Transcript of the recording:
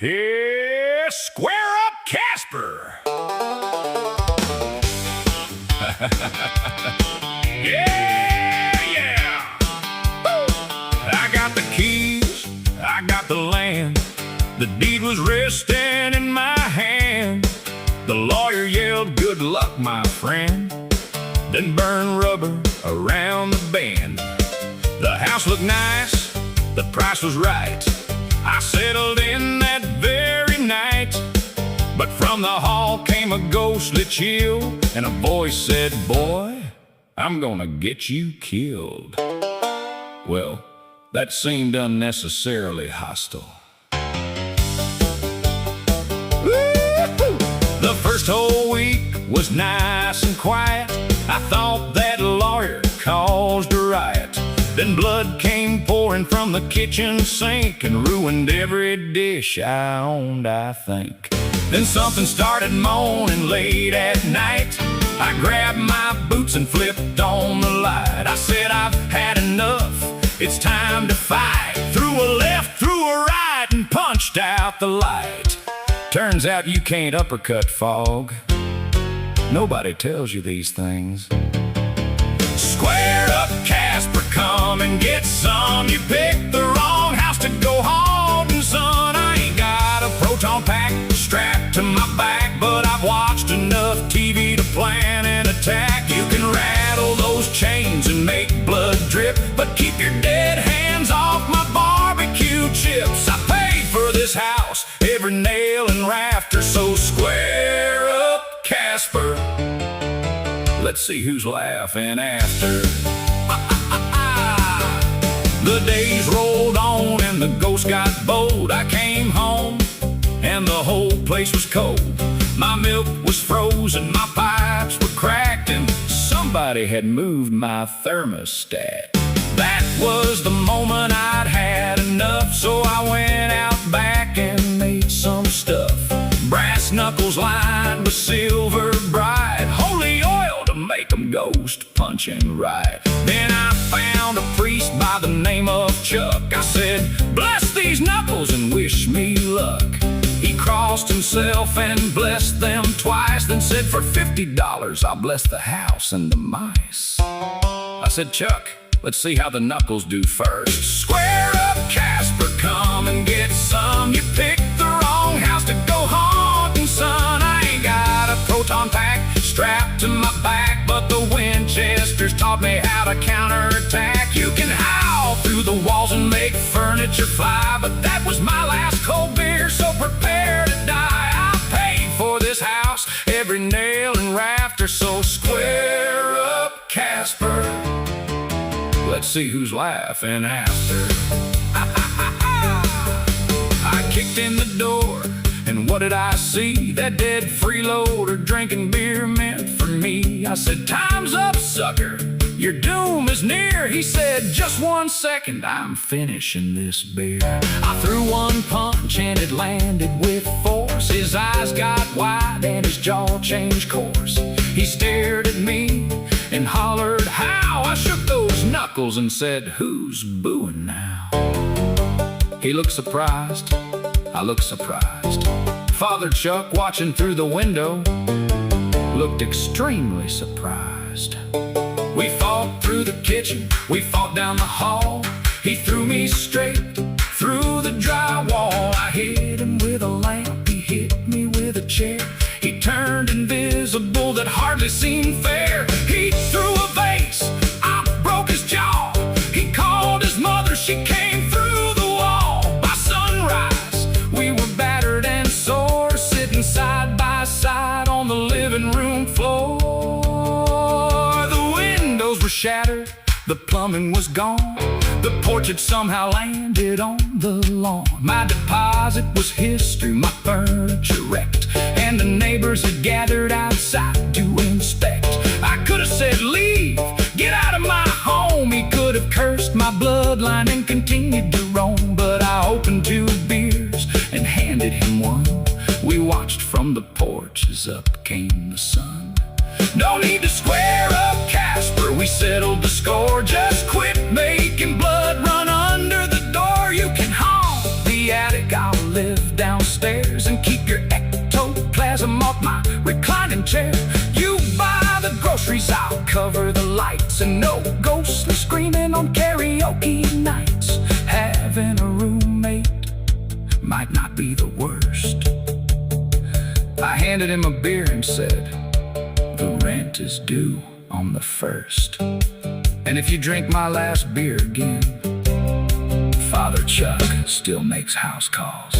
Yeah, square up Casper. Yeah. Woo. I got the keys, I got the land. The deed was resting in my hand. The lawyer yelled, "Good luck, my friend." Then burned rubber around the bend. The house looked nice, the price was right. I settled in that very night. But from the hall came a ghostly chill, and a voice said, "Boy, I'm gonna get you killed." Well, that seemed unnecessarily hostile. Woo-hoo! The first whole week was nice and quiet. I thought that lawyer caused a riot. Then blood came pouring from the kitchen sink and ruined every dish I owned, I think. Then something started moaning late at night. I grabbed my boots and flipped on the light. I said, "I've had enough, it's time to fight." Threw a left, threw a right, and punched out the light. Turns out you can't uppercut fog. Nobody tells you these things. Square up, Casper, come and get some. You picked the wrong house to go haunting, son. I ain't got a proton pack strapped to my back, but I've watched enough TV to plan an attack. You can rattle those chains and make blood drip, but keep your dead hands off my barbecue chips. I paid for this house, every nail and rafter, so square up, Casper. Let's see who's laughing after. The days rolled on and the ghost got bold. I came home and the whole place was cold. My milk was frozen, my pipes were cracked, and somebody had moved my thermostat. That was the moment I'd had enough, so I went out back and made some stuff. Brass knuckles lined with silver bright, holy oil to make 'em ghost punching right. Then I found a priest by the name of Chuck. I said, "Bless these knuckles and wish me luck." He crossed himself and blessed them twice, then said, "For $50, I'll bless the house and the mice." I said, "Chuck, let's see how the knuckles do first." Square up, Casper, come and get some. You picked the wrong house to go haunting, son. I ain't got a proton pack strapped to my back, but the Winchesters taught me how to counterattack. You can howl through the walls and make furniture fly, but that was my last cold beer, so prepare to die. I paid for this house, every nail and rafter, so square up, Casper. Let's see who's laughing after. I kicked in the door, and what did I see? That dead freeloader drinking beer meant for me. I said, "Time's up, sucker, your doom is near." He said, "Just 1 second, I'm finishing this beer." I threw one punch and it landed with force. His eyes got wide and his jaw changed course. He stared at me and hollered, "How?" I shook those knuckles and said, "Who's booing now?" He looked surprised, I looked surprised. Father Chuck, watching through the window, looked extremely surprised. We fought through the kitchen, we fought down the hall. He threw me straight through the drywall. I hit him with a lamp, he hit me with a chair. He turned invisible, that hardly seemed fair. He threw a vase, I broke his jaw. He called his mother, she came through the wall. By sunrise, we were battered and sore, sitting side by side on the living room floor. The windows were shattered, the plumbing was gone. The porch had somehow landed on the lawn. My deposit was history, my furniture wrecked, and the neighbors had gathered outside to inspect. I could have said, "Leave, get out of my home." He could have cursed my bloodline and continued to roam, but I opened 2 beers and handed him one. We watched from the porch as up came the sun. No need to square up, Casper, we settled the score. Just quit making blood run under the door. You can haunt the attic, I'll live downstairs and keep your ectoplasm off my reclining chair. You buy the groceries, I'll cover the lights, and no ghostly screaming on karaoke nights. Having a roommate might not be the worst. I handed him a beer and said, the rent is due on the 1st. And if you drink my last beer again, Father Chuck still makes house calls.